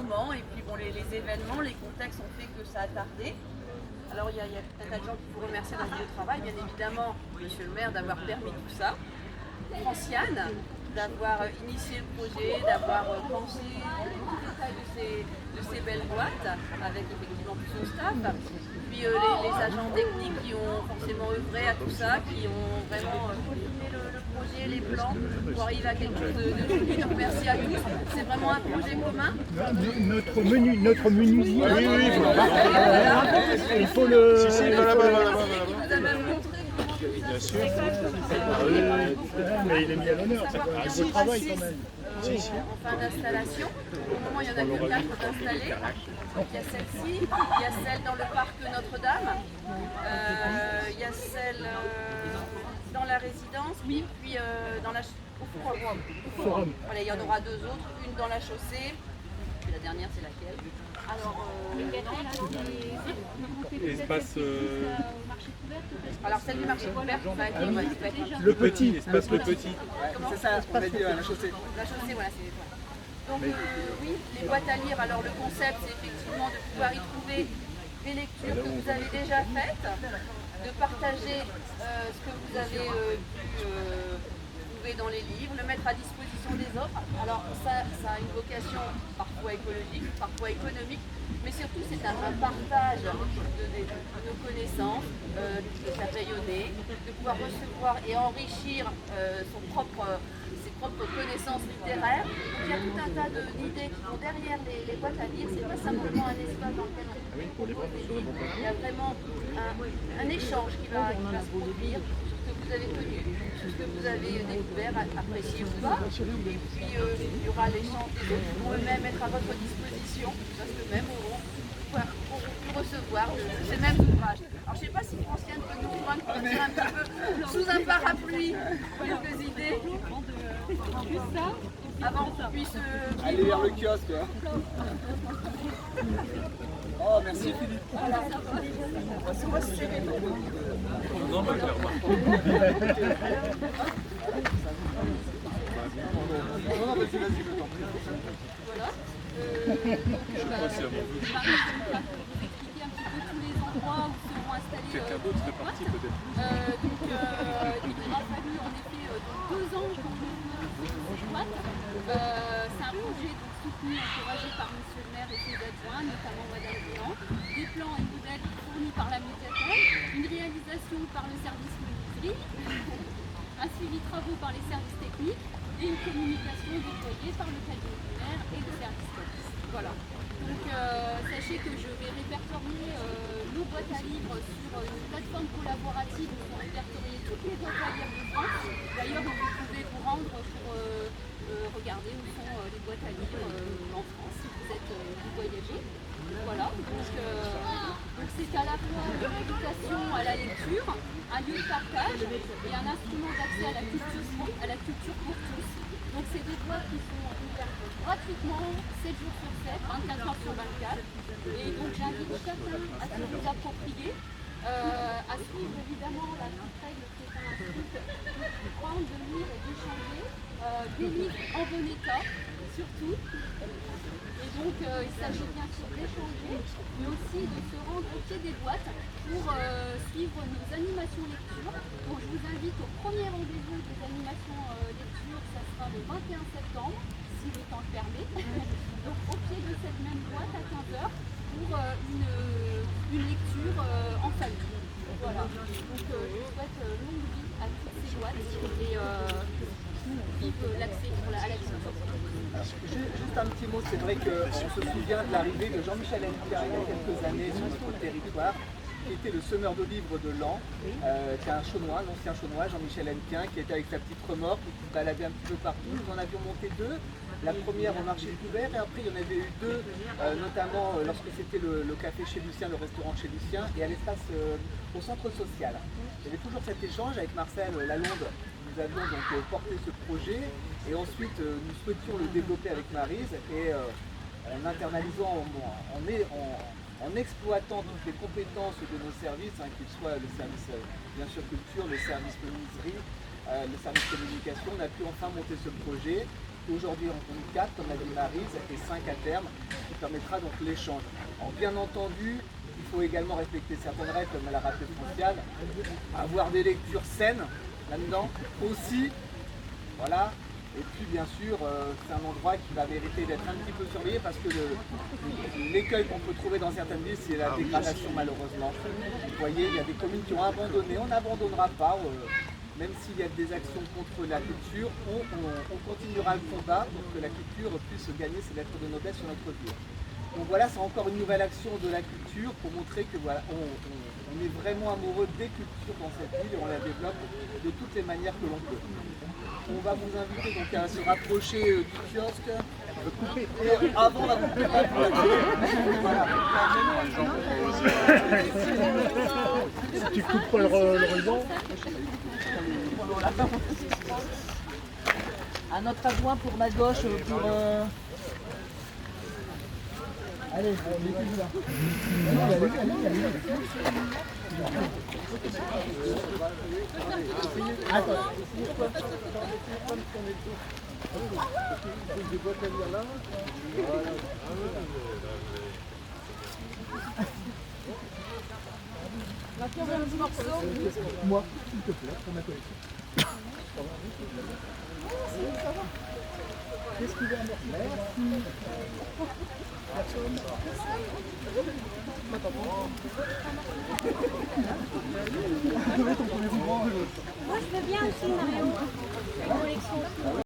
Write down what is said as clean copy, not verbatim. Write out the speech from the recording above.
moment, et puis bon, les événements, les contextes ont fait que ça a tardé. Alors il y a tout un tas de gens qu'il faut remercier dans le milieu de travail, bien évidemment Monsieur le maire d'avoir permis tout ça, Franciane d'avoir initié le projet, d'avoir pensé tout le détail de ces belles boîtes, avec effectivement tout son staff, puis les agents techniques qui ont forcément œuvré à tout ça, qui ont vraiment peaufiné le projet, les plans, pour arriver à quelque chose de joli. Donc merci à tous, c'est vraiment un projet commun. Notre menuisier, il faut le... Il vous a même montré comment tout ça Bien se sûr. fait. Mais il est mis à l'honneur, c'est Savoir un bien beau vivre travail Suisse, quand même. en fin d'installation. Au moment, il y en a que 4 installées. Il y a celle-ci, il y a celle dans le parc Notre-Dame, il y a celle dans la résidence, oui, puis dans au forum. Voilà, il y en aura 2 autres, une dans la chaussée, puis la dernière c'est laquelle? Alors, alors celle du marché couvert va être Le petit, l'espace le petit. Comment? C'est ça, on a dit la chaussée. La chaussée, voilà, c'est voilà. Donc oui, les boîtes à lire, alors le concept c'est effectivement de pouvoir y trouver des lectures que vous avez déjà faites, de partager ce que vous avez pu trouver dans les livres, le mettre à disposition des autres. Alors ça a une vocation parfois écologique, parfois économique, mais surtout c'est un partage de nos connaissances, de faire rayonner, de pouvoir recevoir et enrichir ses propres connaissances littéraires. Donc, il y a tout un tas d'idées qui vont derrière les boîtes à lire, c'est pas simplement un espace dans lequel on propose des livres, il y a vraiment un échange qui va se produire sur ce que vous avez connu, sur ce que vous avez découvert, apprécié ou pas. Et puis il y aura l'échange des autres qui vont eux-mêmes être à votre disposition, parce qu'eux-mêmes auront pu recevoir de ces mêmes ouvrages. Alors je ne sais pas si Franciane peut nous convaincre pour dire un petit peu sous un parapluie quelques idées. Avant qu'on puisse Allez vers le kiosque. Oh, merci Philippe. voilà. On va se serrer. Non, mais clairement. Non, vas-y, le temps. Voilà. C'est à mon goût. Vous expliquer un petit peu tous les endroits où seront installés. Quelqu'un d'autre de parti peut-être. Donc il aura fallu en effet 2 ans pour ce boîte. C'est un projet donc, soutenu, encouragé par Monsieur le maire et ses adjoints, notamment Madame Béan. Des plans et modèles fournis par la médiathèque, une réalisation par le service menuiserie, un suivi de travaux par les services techniques et une communication déployée par le cabinet du maire et le service police. Voilà. Donc sachez que je vais répertorier nos boîtes à livres sur une plateforme collaborative où sont répertoriées toutes les boîtes à livres de France. D'ailleurs, vous pouvez vous rendre pour regarder où sont les boîtes à livres en France si vous êtes vous voyagez. Voilà. Donc c'est à la fois une invitation à la lecture, un lieu de partage et un instrument d'accès à la culture pour tous. Donc c'est des boîtes qui sont ouvertes gratuitement 7 jours sur 7, 24 heures sur 24. Et donc j'invite chacun à se les approprier, à suivre évidemment la petite règle qui est inscrite, de prendre, de lire et d'échanger des livres en bon état, surtout. Et donc il s'agit bien sûr d'échanger, mais aussi de se rendre au pied des boîtes pour suivre nos animations lecture. Donc je vous invite au premier rendez-vous des animations lecture, ça sera le 21 septembre, si le temps le permet. Donc au pied de cette même boîte à 15 h pour une lecture en famille. Voilà. Donc je souhaite longue vie à toutes ces boîtes et vive l'accès à la lecture. Juste un petit mot, c'est vrai qu'on se souvient de l'arrivée de Jean-Michel Hennequin il y a quelques années sur notre territoire, qui était le semeur de livres de Laon, qui est un chaunois, l'ancien chaunois, Jean-Michel Hennequin, qui était avec sa petite remorque et qui se baladait un petit peu partout. Nous en avions monté 2, la première au marché couvert et après il y en avait eu 2, notamment lorsque c'était le café chez Lucien, le restaurant chez Lucien, et à l'espace au centre social. Il y avait toujours cet échange avec Marcel Lalonde. Nous avions donc porté ce projet et ensuite nous souhaitions le développer avec Maryse et en internalisant, en exploitant toutes les compétences de nos services, qu'ils soient le service bien sûr culture, le service menuiserie, le service communication, on a pu enfin monter ce projet. Aujourd'hui on compte 4 comme l'a dit Maryse et 5 à terme qui permettra donc l'échange. Bien entendu, il faut également respecter certaines règles, comme l'a rappelé Franciane, avoir des lectures saines là-dedans aussi, voilà. Et puis bien sûr, c'est un endroit qui va mériter d'être un petit peu surveillé parce que l'écueil qu'on peut trouver dans certaines villes, c'est la dégradation malheureusement. Vous voyez, il y a des communes qui ont abandonné, on n'abandonnera pas, même s'il y a des actions contre la culture, on continuera le combat pour que la culture puisse gagner ses lettres de noblesse sur notre ville. Donc voilà, c'est encore une nouvelle action de la culture pour montrer que voilà, on est vraiment amoureux des cultures dans cette ville et on la développe de toutes les manières que l'on peut. On va vous inviter donc à se rapprocher du kiosque. Et avant la couper, voilà. Si tu coupes pas le ruban. À notre adjoint pour ma gauche, pour... Allez, allez, là. Moi, s'il te plaît, pour ma collection. Qu'est-ce qu'il y a? Merci. Moi, je veux bien aussi, Mario.